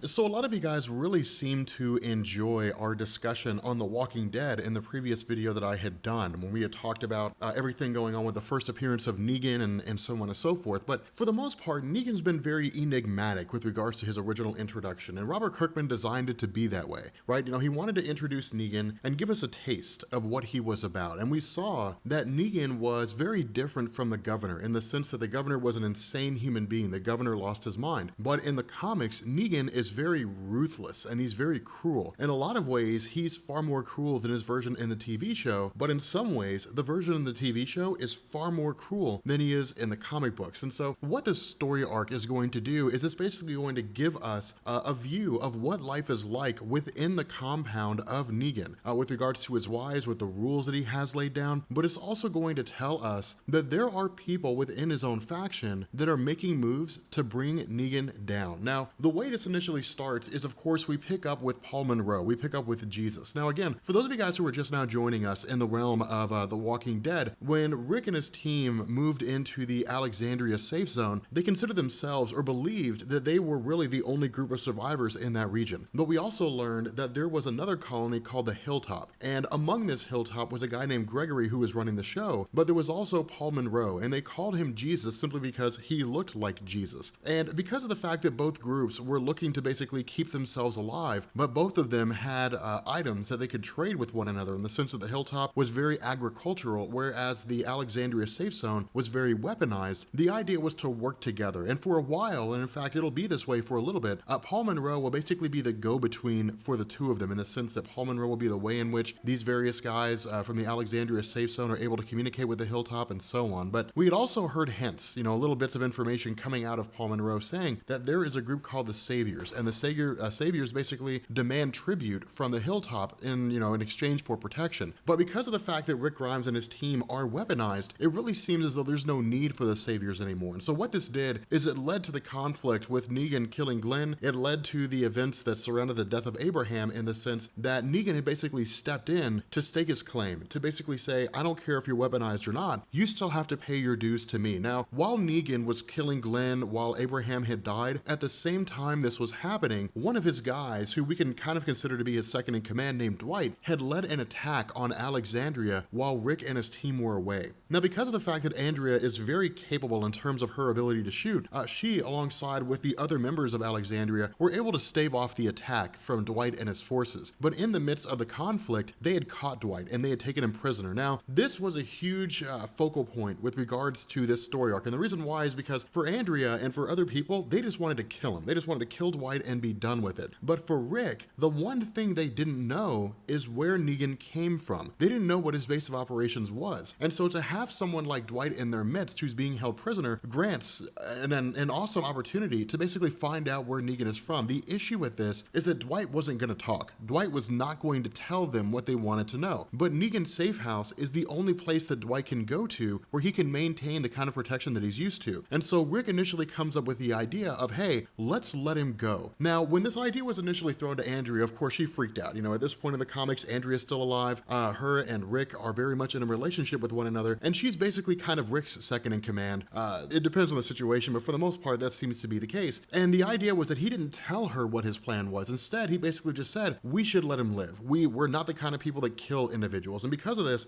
So a lot of you guys really seem to enjoy our discussion on The Walking Dead in the previous video that I had done when we had talked about everything going on with the first appearance of Negan and so on and so forth. But for the most part, Negan's been very enigmatic with regards to his original introduction, and Robert Kirkman designed it to be that way, right? You know, he wanted to introduce Negan and give us a taste of what he was about. And we saw that Negan was very different from the Governor in the sense that the Governor was an insane human being. The Governor lost his mind. But in the comics, Negan is very ruthless and he's very cruel. In a lot of ways, he's far more cruel than his version in the TV show, but in some ways, the version in the TV show is far more cruel than he is in the comic books. And so what this story arc is going to do is it's basically going to give us a view of what life is like within the compound of Negan, with regards to his wives, with the rules that he has laid down, but it's also going to tell us that there are people within his own faction that are making moves to bring Negan down. Now, the way this initially starts is, of course, we pick up with Paul Monroe. We pick up with Jesus. Now, again, for those of you guys who are just now joining us in the realm of The Walking Dead, when Rick and his team moved into the Alexandria safe zone, they considered themselves or believed that they were really the only group of survivors in that region. But we also learned that there was another colony called the Hilltop, and among this Hilltop was a guy named Gregory who was running the show, but there was also Paul Monroe, and they called him Jesus simply because he looked like Jesus. And because of the fact that both groups were looking to basically keep themselves alive, but both of them had items that they could trade with one another in the sense that the Hilltop was very agricultural, whereas the Alexandria safe zone was very weaponized. The idea was to work together, and for a while, and in fact it'll be this way for a little bit, Paul Monroe will basically be the go-between for the two of them in the sense that Paul Monroe will be the way in which these various guys from the Alexandria safe zone are able to communicate with the Hilltop and so on. But we had also heard hints, little bits of information coming out of Paul Monroe saying that there is a group called the Saviors, and the Saviors basically demand tribute from the Hilltop in exchange for protection. But because of the fact that Rick Grimes and his team are weaponized, it really seems as though there's no need for the Saviors anymore. And so what this did is it led to the conflict with Negan killing Glenn. It led to the events that surrounded the death of Abraham in the sense that Negan had basically stepped in to stake his claim, to basically say, I don't care if you're weaponized or not, you still have to pay your dues to me. Now, while Negan was killing Glenn while Abraham had died, at the same time this was happening, one of his guys, who we can kind of consider to be his second in command named Dwight, had led an attack on Alexandria while Rick and his team were away. Now, because of the fact that Andrea is very capable in terms of her ability to shoot, she, alongside with the other members of Alexandria, were able to stave off the attack from Dwight and his forces. But in the midst of the conflict, they had caught Dwight and they had taken him prisoner. Now, this was a huge focal point with regards to this story arc. And the reason why is because for Andrea and for other people, they just wanted to kill him. They just wanted to kill Dwight and be done with it. But for Rick, the one thing they didn't know is where Negan came from. They didn't know what his base of operations was. And so to have someone like Dwight in their midst who's being held prisoner grants an awesome opportunity to basically find out where Negan is from. The issue with this is that Dwight wasn't going to talk. Dwight was not going to tell them what they wanted to know. But Negan's safe house is the only place that Dwight can go to where he can maintain the kind of protection that he's used to. And so Rick initially comes up with the idea of, hey, let's let him go. Now, when this idea was initially thrown to Andrea, of course, she freaked out. At this point in the comics, Andrea's still alive. Her and Rick are very much in a relationship with one another, and she's basically kind of Rick's second in command. It depends on the situation, but for the most part, that seems to be the case. And the idea was that he didn't tell her what his plan was. Instead, he basically just said, we should let him live. We're not the kind of people that kill individuals. And because of this,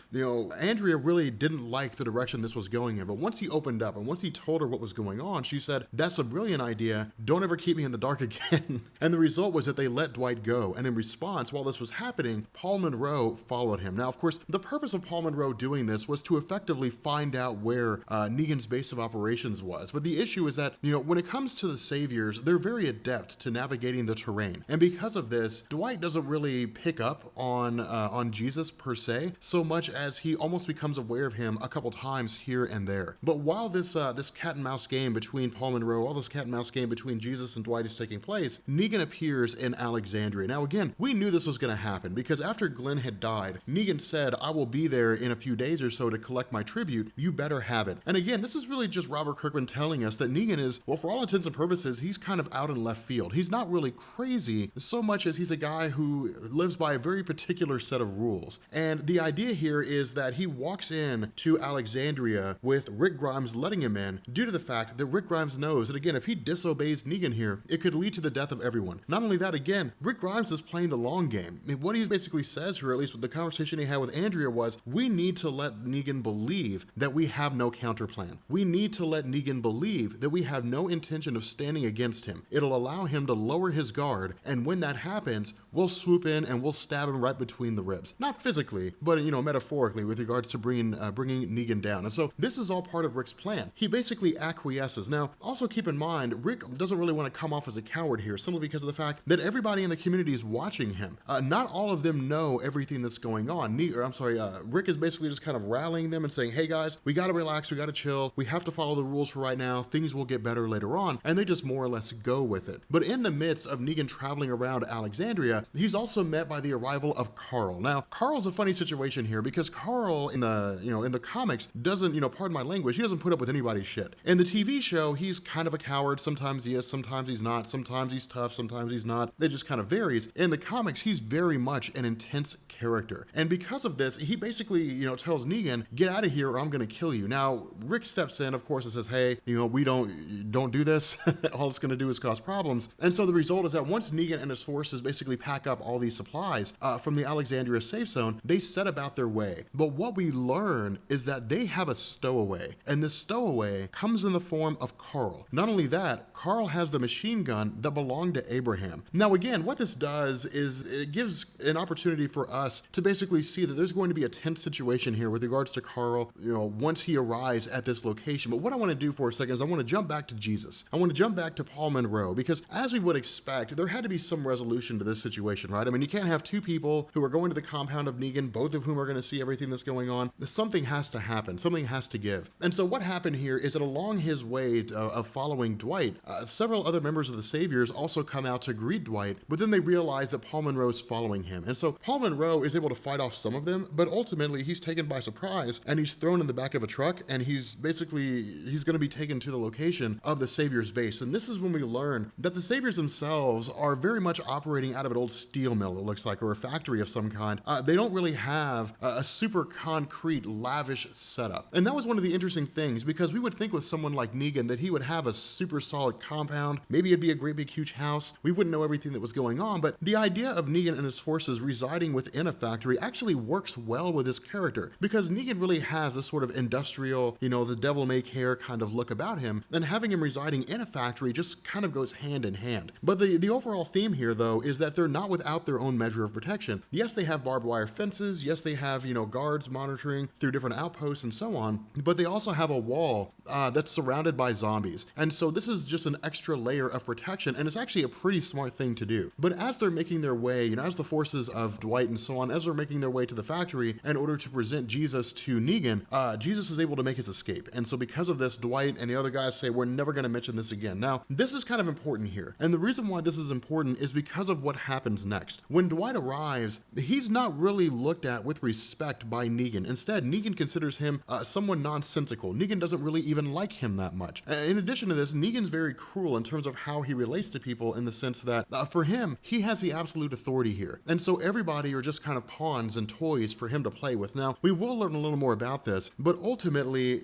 Andrea really didn't like the direction this was going in. But once he opened up and once he told her what was going on, she said, that's a brilliant idea. Don't ever keep me in the dark again. And the result was that they let Dwight go. And in response, while this was happening, Paul Monroe followed him. Now, of course, the purpose of Paul Monroe doing this was to effectively find out where Negan's base of operations was. But the issue is that, when it comes to the Saviors, they're very adept to navigating the terrain. And because of this, Dwight doesn't really pick up on Jesus per se, so much as he almost becomes aware of him a couple times here and there. But while this cat and mouse game between Paul Monroe, all this cat and mouse game between Jesus and Dwight is taking place, Negan appears in Alexandria. Now again, we knew this was going to happen because after Glenn had died, Negan said, I will be there in a few days or so to collect my tribute. You better have it. And again, this is really just Robert Kirkman telling us that Negan is, well, for all intents and purposes, he's kind of out in left field. He's not really crazy so much as he's a guy who lives by a very particular set of rules. And the idea here is that he walks in to Alexandria with Rick Grimes letting him in due to the fact that Rick Grimes knows that, again, if he disobeys Negan here, it could lead to to the death of everyone. Not only that, again, Rick Grimes is playing the long game. What he basically says here, at least with the conversation he had with Andrea, was we need to let Negan believe that we have no counterplan. We need to let Negan believe that we have no intention of standing against him. It'll allow him to lower his guard, and when that happens, we'll swoop in and we'll stab him right between the ribs. Not physically, but metaphorically, with regards to bringing Negan down. And so this is all part of Rick's plan. He basically acquiesces. Now, also keep in mind, Rick doesn't really want to come off as a coward here, simply because of the fact that everybody in the community is watching him. Not all of them know everything that's going on. Rick is basically just kind of rallying them and saying, hey guys, we gotta relax, we gotta chill, we have to follow the rules for right now, things will get better later on, and they just more or less go with it. But in the midst of Negan traveling around Alexandria, he's also met by the arrival of Carl. Now, Carl's a funny situation here because Carl in the comics doesn't, pardon my language, he doesn't put up with anybody's shit. In the TV show, he's kind of a coward. Sometimes he is, sometimes he's not, sometimes he's tough, sometimes he's not. It just kind of varies. In the comics, he's very much an intense character. And because of this, he basically, tells Negan, get out of here or I'm gonna kill you. Now, Rick steps in, of course, and says, hey, we don't do this. All it's gonna do is cause problems. And so the result is that once Negan and his forces basically pack up all these supplies from the Alexandria safe zone, they set about their way. But what we learn is that they have a stowaway, and this stowaway comes in the form of Carl. Not only that, Carl has the machine gun that belonged to Abraham. Now again, what this does is it gives an opportunity for us to basically see that there's going to be a tense situation here with regards to Carl, once he arrives at this location. But what I want to do for a second is I want to jump back to Jesus. I want to jump back to Paul Monroe, because as we would expect, there had to be some resolution to this situation, right? I mean, you can't have two people who are going to the compound of Negan, both of whom are going to see everything that's going on. Something has to happen. Something has to give. And so what happened here is that along his way of following Dwight, several other members of the Saviors also come out to greet Dwight, but then they realize that Paul Monroe's following him. And so Paul Monroe is able to fight off some of them, but ultimately he's taken by surprise and he's thrown in the back of a truck, and he's going to be taken to the location of the Savior's base. And this is when we learn that the Saviors themselves are very much operating out of an old steel mill, it looks like, or a factory of some kind. They don't really have a super concrete, lavish setup. And that was one of the interesting things, because we would think with someone like Negan that he would have a super solid compound. Maybe it'd be a great big huge house. We wouldn't know everything that was going on, but the idea of Negan and his forces residing within a factory actually works well with his character, because Negan really has this sort of industrial, the devil-may-care kind of look about him, and having him residing in a factory just kind of goes hand in hand. But the overall theme here, though, is that they're not without their own measure of protection. Yes, they have barbed wire fences. Yes, they have, guards monitoring through different outposts and so on, but they also have a wall that's surrounded by zombies. And so this is just an extra layer of protection, and it's actually a pretty smart thing to do. But as they're making their way, as the forces of Dwight and so on, as they're making their way to the factory in order to present Jesus to Negan, Jesus is able to make his escape. And so because of this, Dwight and the other guys say, we're never going to mention this again. Now, this is kind of important here. And the reason why this is important is because of what happens next. When Dwight arrives, he's not really looked at with respect by Negan. Instead, Negan considers him someone nonsensical. Negan doesn't really even like him that much. In addition to this, Negan's very cruel in terms of how he relates to people, in the sense that for him, he has the absolute authority here. And so everybody are just kind of pawns and toys for him to play with. Now, we will learn a little more about this, but ultimately,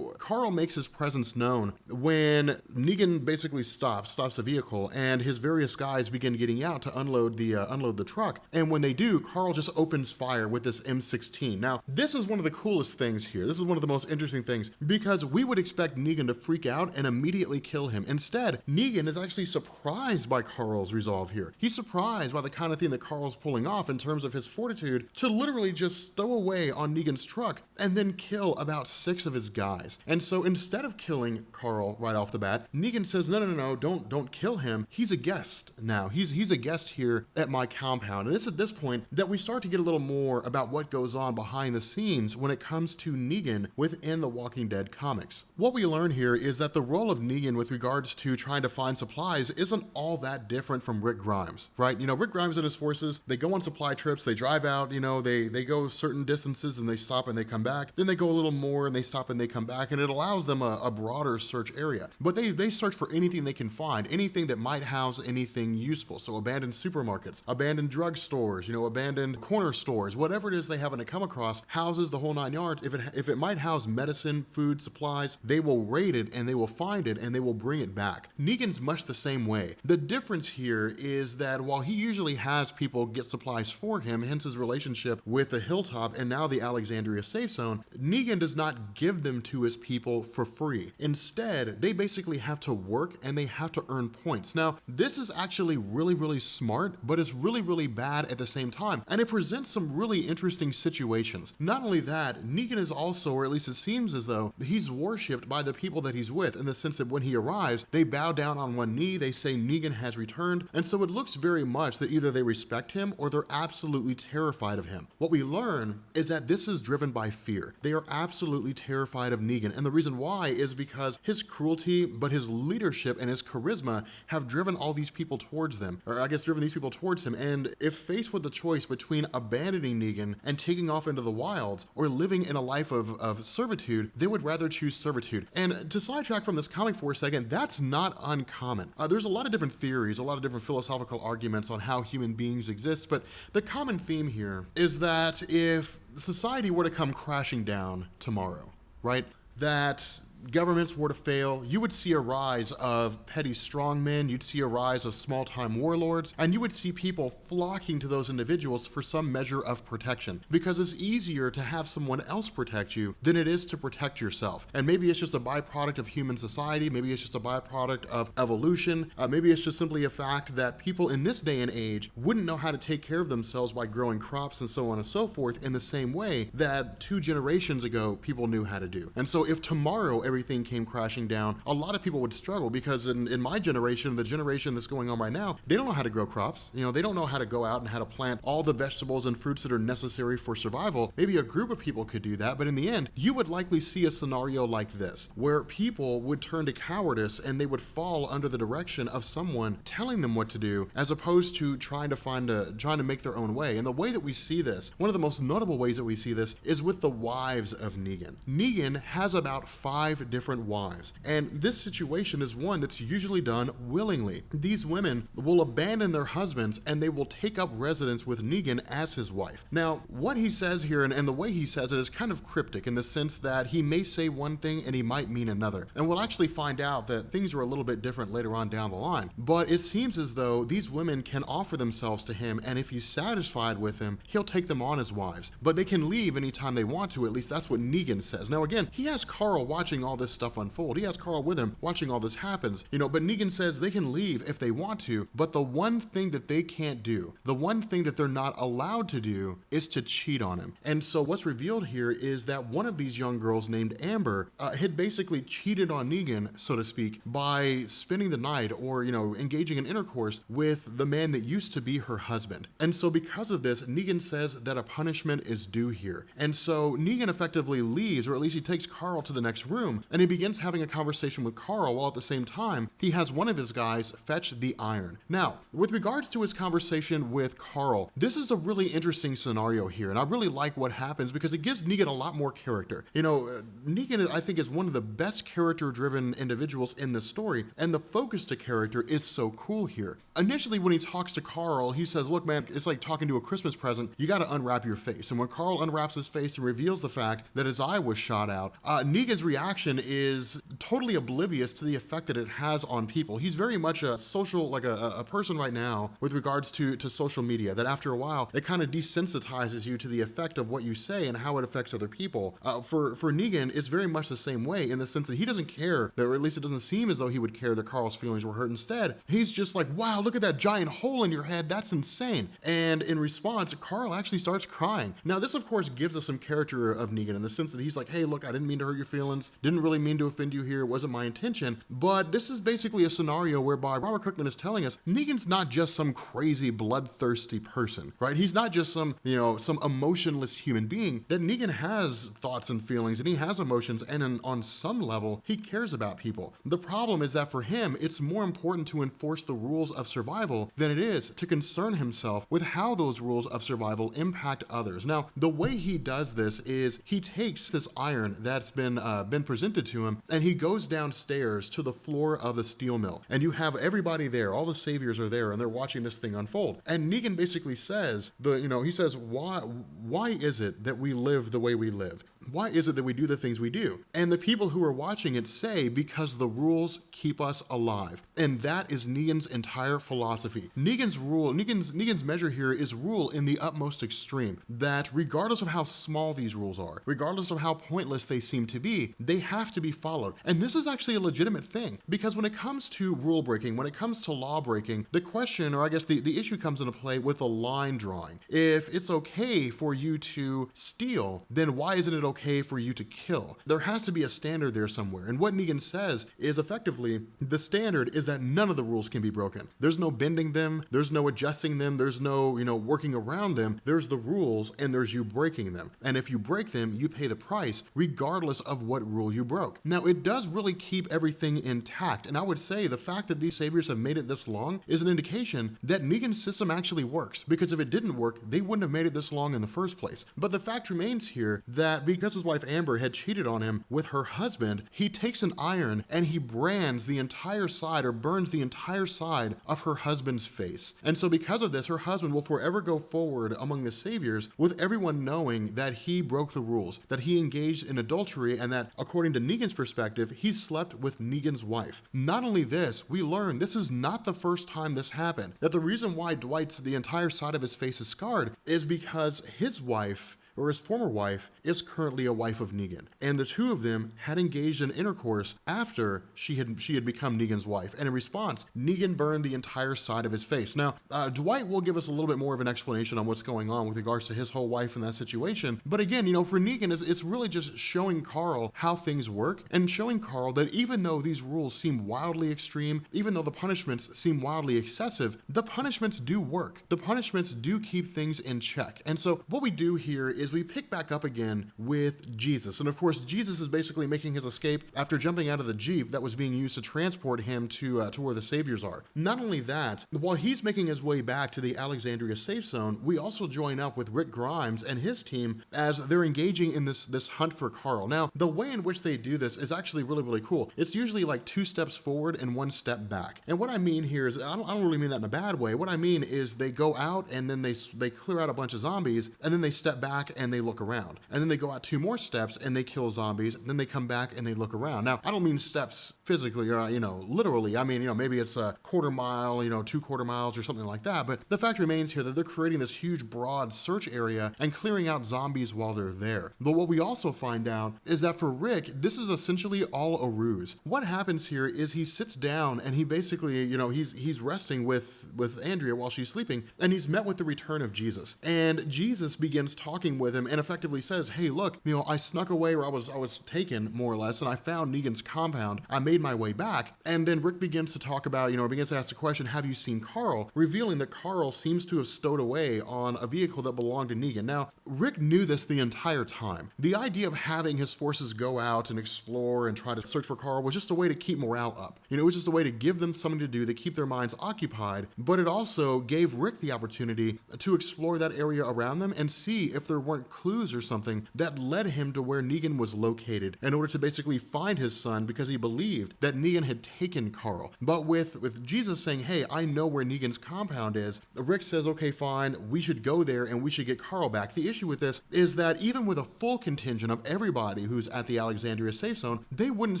Carl makes his presence known when Negan basically stops the vehicle, and his various guys begin getting out to unload the truck. And when they do, Carl just opens fire with this M16. Now, this is one of the coolest things here. This is one of the most interesting things, because we would expect Negan to freak out and immediately kill him. Instead, Negan is actually surprised by Carl's resolve here. He's surprised by the kind of thing that Carl's pulling off in terms of his fortitude to literally just stow away on Negan's truck and then kill about 6 of his guys. And so instead of killing Carl right off the bat, Negan says, no, don't kill him. He's a guest now. He's a guest here at my compound. And it's at this point that we start to get a little more about what goes on behind the scenes when it comes to Negan within the Walking Dead comics. What we learn here is that the role of Negan with regards to trying to find supplies isn't all that different from Rick Grimes, right? Rick Grimes and his forces, they go on supply trips, they drive out, they go certain distances and they stop and they come back. Then they go a little more and they stop and they come back, and it allows them a broader search area. But they search for anything they can find, anything that might house anything useful. So abandoned supermarkets, abandoned drugstores, abandoned corner stores, whatever it is they happen to come across, houses the whole 9 yards. If it might house medicine, food, supplies, they will raid it and they will find it and they will bring it back. Negan's much the same same way. The difference here is that while he usually has people get supplies for him, hence his relationship with the Hilltop and now the Alexandria Safe Zone, Negan does not give them to his people for free. Instead, they basically have to work and they have to earn points. Now, this is actually really, really smart, but it's really, really bad at the same time. And it presents some really interesting situations. Not only that, Negan is also, or at least it seems as though, he's worshipped by the people that he's with, in the sense that when he arrives, they bow down on one knee, they say Negan has returned, and so it looks very much that either they respect him or they're absolutely terrified of him. What we learn is that this is driven by fear. They are absolutely terrified of Negan, and the reason why is because his cruelty, but his leadership and his charisma have driven all these people towards them, or I guess driven these people towards him, and if faced with the choice between abandoning Negan and taking off into the wilds, or living in a life of servitude, they would rather choose servitude. And to sidetrack from this comic for a second, that's not uncommon. There's a lot of different theories, a lot of different philosophical arguments on how human beings exist, but the common theme here is that if society were to come crashing down tomorrow, right, that governments were to fail, you would see a rise of petty strongmen, you'd see a rise of small-time warlords, and you would see people flocking to those individuals for some measure of protection, because it's easier to have someone else protect you than it is to protect yourself. And maybe it's just a byproduct of human society, maybe it's just a byproduct of evolution, maybe it's just simply a fact that people in this day and age wouldn't know how to take care of themselves by growing crops and so on and so forth in the same way that 2 generations ago people knew how to do. And so if tomorrow everything came crashing down, a lot of people would struggle, because in my generation, the generation that's going on right now, they don't know how to grow crops. You know, they don't know how to go out and how to plant all the vegetables and fruits that are necessary for survival. Maybe a group of people could do that, but in the end, you would likely see a scenario like this, where people would turn to cowardice and they would fall under the direction of someone telling them what to do, as opposed to trying to make their own way. And the way that we see this, one of the most notable ways that we see this, is with the wives of Negan. Negan has about 5 different wives, and this situation is one that's usually done willingly. These women will abandon their husbands and they will take up residence with Negan as his wife. Now, what he says here, and the way he says it, is kind of cryptic in the sense that he may say one thing and he might mean another, and we'll actually find out that things are a little bit different later on down the line. But it seems as though these women can offer themselves to him, and if he's satisfied with them, he'll take them on as wives, but they can leave anytime they want to. At least that's what Negan says. Now again, he has Carl watching all this stuff unfold. He has Carl with him watching all this happens, but Negan says they can leave if they want to, but the one thing that they can't do, the one thing that they're not allowed to do, is to cheat on him. And so what's revealed here is that one of these young girls named Amber had basically cheated on Negan, so to speak, by spending the night or, engaging in intercourse with the man that used to be her husband. And so because of this, Negan says that a punishment is due here. And so Negan effectively leaves, or at least he takes Carl to the next room, and he begins having a conversation with Carl, while at the same time, he has one of his guys fetch the iron. Now, with regards to his conversation with Carl, this is a really interesting scenario here, and I really like what happens because it gives Negan a lot more character. Negan, I think, is one of the best character-driven individuals in this story, and the focus to character is so cool here. Initially, when he talks to Carl, he says, look, man, it's like talking to a Christmas present. You got to unwrap your face. And when Carl unwraps his face and reveals the fact that his eye was shot out, Negan's reaction is totally oblivious to the effect that it has on people. He's very much a social, like a person right now with regards to social media, that after a while, it kind of desensitizes you to the effect of what you say and how it affects other people. For Negan, it's very much the same way, in the sense that he doesn't care, or at least it doesn't seem as though he would care that Carl's feelings were hurt. Instead, he's just like, wow, look at that giant hole in your head. That's insane. And in response, Carl actually starts crying. Now, this, of course, gives us some character of Negan in the sense that he's like, hey, look, I didn't mean to hurt your feelings. Didn't really mean to offend you here. It wasn't my intention. But this is basically a scenario whereby Robert Kirkman is telling us Negan's not just some crazy, bloodthirsty person, right? He's not just some emotionless human being. That Negan has thoughts and feelings, and he has emotions, and on some level, he cares about people. The problem is that for him, it's more important to enforce the rules of survival than it is to concern himself with how those rules of survival impact others. Now, the way he does this is he takes this iron that's been presented to him, and he goes downstairs to the floor of the steel mill, and you have everybody there, all the saviors are there, and they're watching this thing unfold. And Negan basically says, he says, why is it that we live the way we live? why is it that we do the things we do? And the people who are watching it say, because the rules keep us alive. And that is Negan's entire philosophy. Negan's measure here is rule in the utmost extreme, that regardless of how small these rules are, regardless of how pointless they seem to be, they have to be followed. And this is actually a legitimate thing, because when it comes to rule breaking, when it comes to law breaking, the question, or I guess the issue comes into play with the line drawing. If it's okay for you to steal, then why isn't it okay for you to kill? There has to be a standard there somewhere. And what Negan says is effectively, the standard is that none of the rules can be broken. There's no bending them, there's no adjusting them, there's no, working around them. There's the rules and there's you breaking them. And if you break them, you pay the price regardless of what rule you broke. Now, it does really keep everything intact. And I would say the fact that these saviors have made it this long is an indication that Negan's system actually works, because if it didn't work, they wouldn't have made it this long in the first place. But the fact remains here that because his wife Amber had cheated on him with her husband, he takes an iron and he brands the entire side, or burns the entire side of her husband's face. And so because of this, her husband will forever go forward among the saviors with everyone knowing that he broke the rules, that he engaged in adultery, and that according to Negan's perspective, he slept with Negan's wife. Not only this, we learn this is not the first time this happened, that the reason why the entire side of his face is scarred is because his wife, or his former wife, is currently a wife of Negan. And the two of them had engaged in intercourse after she had become Negan's wife. And in response, Negan burned the entire side of his face. Now, Dwight will give us a little bit more of an explanation on what's going on with regards to his whole wife in that situation. But again, for Negan, it's really just showing Carl how things work, and showing Carl that even though these rules seem wildly extreme, even though the punishments seem wildly excessive, the punishments do work. The punishments do keep things in check. And so what we do here is we pick back up again with Jesus. And of course, Jesus is basically making his escape after jumping out of the Jeep that was being used to transport him to where the saviors are. Not only that, while he's making his way back to the Alexandria safe zone, we also join up with Rick Grimes and his team as they're engaging in this hunt for Carl. Now, the way in which they do this is actually really, really cool. It's usually like 2 steps forward and 1 step back. And what I mean here is, I don't really mean that in a bad way. What I mean is they go out and then they clear out a bunch of zombies, and then they step back and they look around. And then they go out 2 more steps and they kill zombies, and then they come back and they look around. Now, I don't mean steps physically or, literally. I mean, maybe it's a quarter mile, 2 quarter miles or something like that. But the fact remains here that they're creating this huge, broad search area and clearing out zombies while they're there. But what we also find out is that for Rick, this is essentially all a ruse. What happens here is he sits down and he basically, he's resting with Andrea while she's sleeping, and he's met with the return of Jesus. And Jesus begins talking with him and effectively says, hey, look, I snuck away, or I was taken more or less, and I found Negan's compound. I made my way back. And then Rick begins to talk about, begins to ask the question, have you seen Carl? Revealing that Carl seems to have stowed away on a vehicle that belonged to Negan. Now, Rick knew this the entire time. The idea of having his forces go out and explore and try to search for Carl was just a way to keep morale up. It was just a way to give them something to do, to keep their minds occupied, but it also gave Rick the opportunity to explore that area around them and see if there weren't clues or something that led him to where Negan was located, in order to basically find his son, because he believed that Negan had taken Carl. But with Jesus saying, hey, I know where Negan's compound is, Rick says, okay, fine, we should go there and we should get Carl back. The issue with this is that even with a full contingent of everybody who's at the Alexandria safe zone, they wouldn't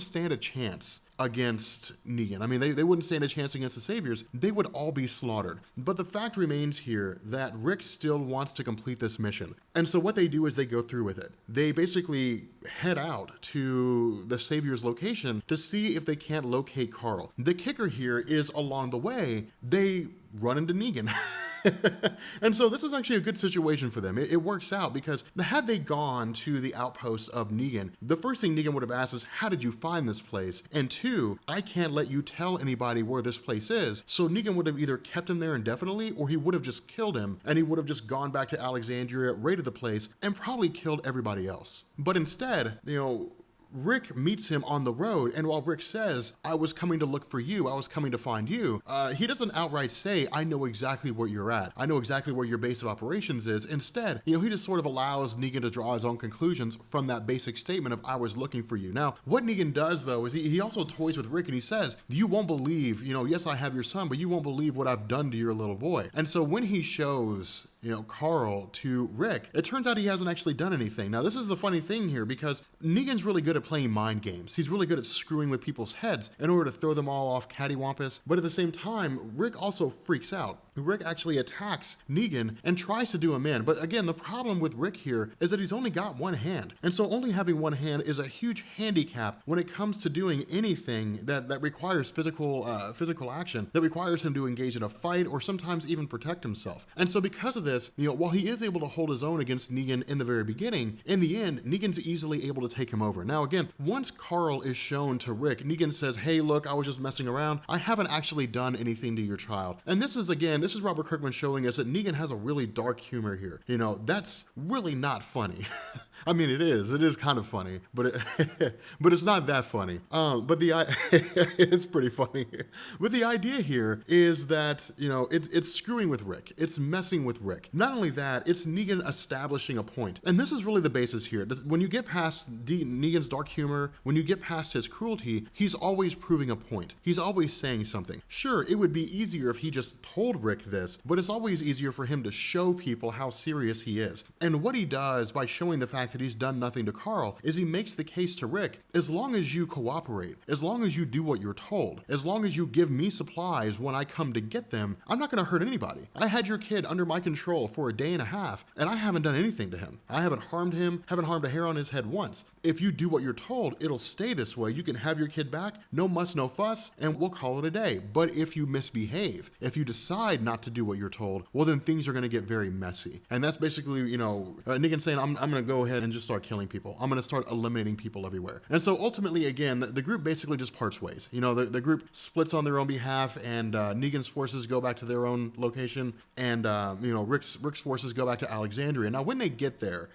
stand a chance against Negan. I mean, they wouldn't stand a chance against the saviors. They would all be slaughtered. But the fact remains here that Rick still wants to complete this mission. And so what they do is they go through with it. They basically head out to the savior's location to see if they can't locate Carl. The kicker here is along the way, they run into Negan. And so this is actually a good situation for them. It works out because had they gone to the outpost of Negan, the first thing Negan would have asked is, how did you find this place? And 2, I can't let you tell anybody where this place is. So Negan would have either kept him there indefinitely, or he would have just killed him, and he would have just gone back to Alexandria, raided the place, and probably killed everybody else. But instead, Rick meets him on the road, and while Rick says, I was coming to look for you, I was coming to find you, he doesn't outright say, I know exactly where you're at. I know exactly where your base of operations is. Instead, he just sort of allows Negan to draw his own conclusions from that basic statement of, I was looking for you. Now, what Negan does, though, is he also toys with Rick, and he says, you won't believe, yes, I have your son, but you won't believe what I've done to your little boy. And so when he shows, Carl to Rick, it turns out he hasn't actually done anything. Now, this is the funny thing here, because Negan's really good at playing mind games. He's really good at screwing with people's heads in order to throw them all off cattywampus. But at the same time, Rick also freaks out. Rick actually attacks Negan and tries to do him in. But again, the problem with Rick here is that he's only got one hand. And so only having one hand is a huge handicap when it comes to doing anything that requires physical action, that requires him to engage in a fight or sometimes even protect himself. And so because of this, while he is able to hold his own against Negan in the very beginning, in the end, Negan's easily able to take him over. Now again, once Carl is shown to Rick, Negan says, hey, look, I was just messing around. I haven't actually done anything to your child. And this is Robert Kirkman showing us that Negan has a really dark humor here. That's really not funny. I mean, it is kind of funny, but but it's not that funny. But it's pretty funny. But the idea here is that, it's screwing with Rick. It's messing with Rick. Not only that, it's Negan establishing a point. And this is really the basis here. When you get past Negan's dark humor, when you get past his cruelty, he's always proving a point. He's always saying something. Sure, it would be easier if he just told Rick this, but it's always easier for him to show people how serious he is. And what he does by showing the fact that he's done nothing to Carl is he makes the case to Rick, as long as you cooperate, as long as you do what you're told, as long as you give me supplies when I come to get them, I'm not going to hurt anybody. I had your kid under my control for a day and a half, and I haven't done anything to him. I haven't harmed him, haven't harmed a hair on his head once. If you do what you're told, it'll stay this way. You can have your kid back, no muss, no fuss, and we'll call it a day. But if you misbehave, if you decide not to do what you're told, well, then things are going to get very messy. And that's basically, Negan saying, I'm going to go ahead and just start killing people. I'm going to start eliminating people everywhere. And so ultimately, again, the group basically just parts ways. The group splits on their own behalf, and Negan's forces go back to their own location, and Rick's forces go back to Alexandria. Now, when they get there,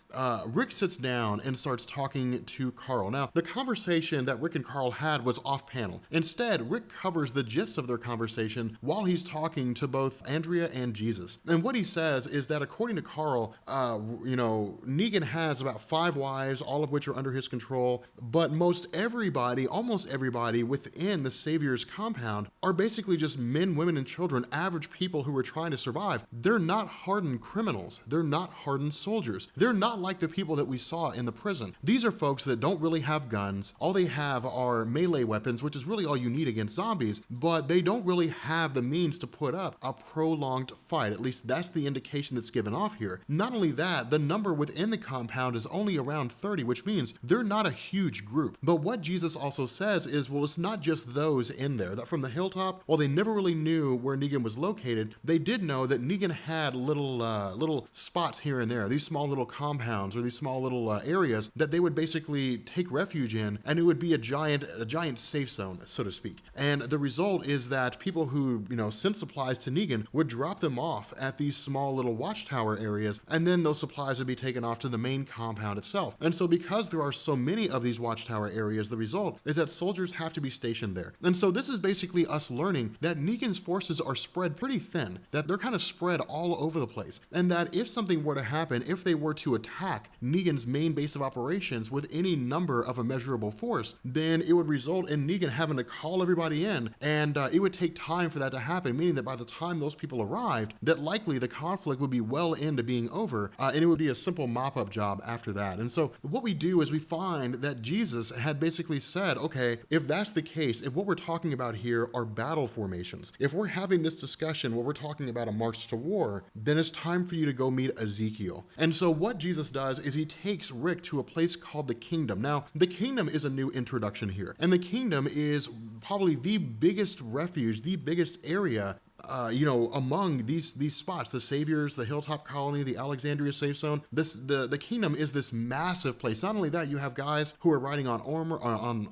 Rick sits down and starts talking to Carl. Now, the conversation that Rick and Carl had was off panel. Instead, Rick covers the gist of their conversation while he's talking to both Andrea and Jesus. And what he says is that according to Carl, Negan has about 5 wives, all of which are under his control, but almost everybody within the Savior's compound are basically just men, women, and children, average people who are trying to survive. They're not hardened criminals. They're not hardened soldiers. They're not like the people that we saw in the prison. These are folks that don't really have guns. All they have are melee weapons, which is really all you need against zombies, but they don't really have the means to put up a prolonged fight. At least that's the indication that's given off here. Not only that, the number within the compound is only around 30, which means they're not a huge group. But what Jesus also says is, well, it's not just those in there. That from the hilltop, while they never really knew where Negan was located, they did know that Negan had little spots here and there, these small little compounds or these small little areas that they would basically take refuge in, and it would be a giant safe zone, so to speak. And the result is that people who, sent supplies to Negan would drop them off at these small little watchtower areas, and then those supplies would be taken off to the main compound itself. And so because there are so many of these watchtower areas, the result is that soldiers have to be stationed there. And so this is basically us learning that Negan's forces are spread pretty thin, that they're kind of spread all over the place, and that if something were to happen, if they were to attack Negan's main base of operations with any number of immeasurable force, then it would result in Negan having to call everybody in, and it would take time for that to happen, meaning that by the time those people arrived, that likely the conflict would be well into being over, and it would be a simple mop-up job after that. And so what we do is we find that Jesus had basically said, okay, if that's the case, if what we're talking about here are battle formations, if we're having this discussion where we're talking about a march to war, then it's time for you to go meet Ezekiel. And so what Jesus does is he takes Rick to a place called the Kingdom. Now, the Kingdom is a new introduction here, and the Kingdom is probably the biggest refuge, the biggest area among these spots, the Saviors, the Hilltop Colony, the Alexandria Safe Zone, the kingdom is this massive place. Not only that, you have guys who are riding on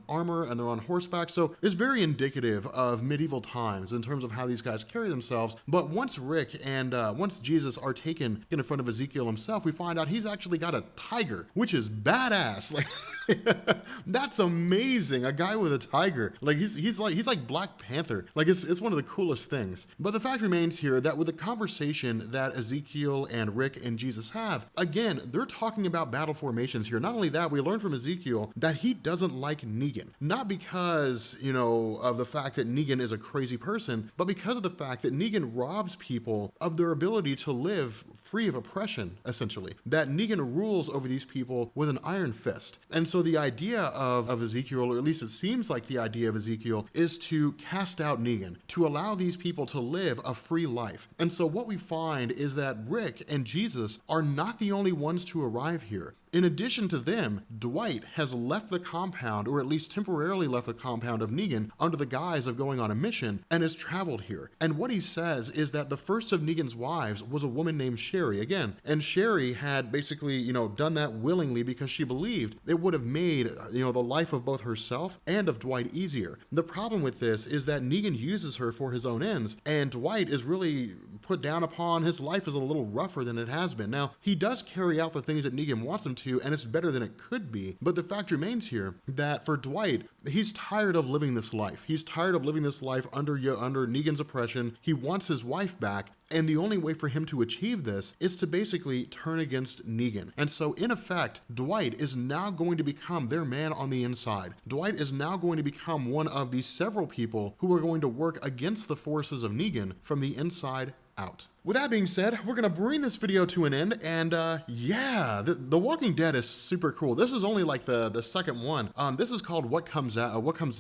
armor and they're on horseback. So it's very indicative of medieval times in terms of how these guys carry themselves. But once Rick and once Jesus are taken in front of Ezekiel himself, we find out he's actually got a tiger, which is badass. Like, that's amazing. A guy with a tiger. Like he's like Black Panther. Like it's one of the coolest things. But the fact remains here that with the conversation that Ezekiel and Rick and Jesus have, again, they're talking about battle formations here. Not only that, we learn from Ezekiel that he doesn't like Negan. Not because, of the fact that Negan is a crazy person, but because of the fact that Negan robs people of their ability to live free of oppression, essentially. That Negan rules over these people with an iron fist. And so the idea of Ezekiel, or at least it seems like the idea of Ezekiel, is to cast out Negan, to allow these people to live a free life. And so what we find is that Rick and Jesus are not the only ones to arrive here. In addition to them, Dwight has left the compound, or at least temporarily left the compound of Negan under the guise of going on a mission, and has traveled here. And what he says is that the first of Negan's wives was a woman named Sherry, again. And Sherry had basically, done that willingly because she believed it would have made, the life of both herself and of Dwight easier. The problem with this is that Negan uses her for his own ends, and Dwight is really put down upon. His life is a little rougher than it has been. Now, he does carry out the things that Negan wants him to, and it's better than it could be. But the fact remains here that for Dwight, he's tired of living this life. He's tired of living this life under Negan's oppression. He wants his wife back. And the only way for him to achieve this is to basically turn against Negan. And so in effect, Dwight is now going to become their man on the inside. Dwight is now going to become one of the several people who are going to work against the forces of Negan from the inside out. With that being said, we're going to bring this video to an end, and The Walking Dead is super cool. This is only like the second one. This is called What Comes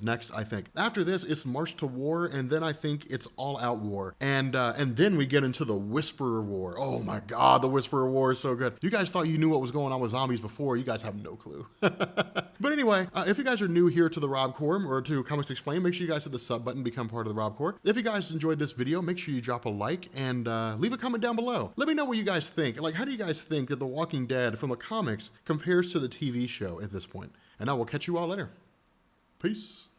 Next, I think. After this, it's March to War, and then I think it's All Out War. And then we get into the Whisperer War. Oh my God, the Whisperer War is so good. You guys thought you knew what was going on with zombies before. You guys have no clue. But anyway, if you guys are new here to the Rob Corps or to Comics Explained, make sure you guys hit the sub button, become part of the Rob Corps. If you guys enjoyed this video, make sure you drop a like and leave a comment down below. Let me know what you guys think. Like, how do you guys think that The Walking Dead from the comics compares to the TV show at this point? And I will catch you all later. Peace.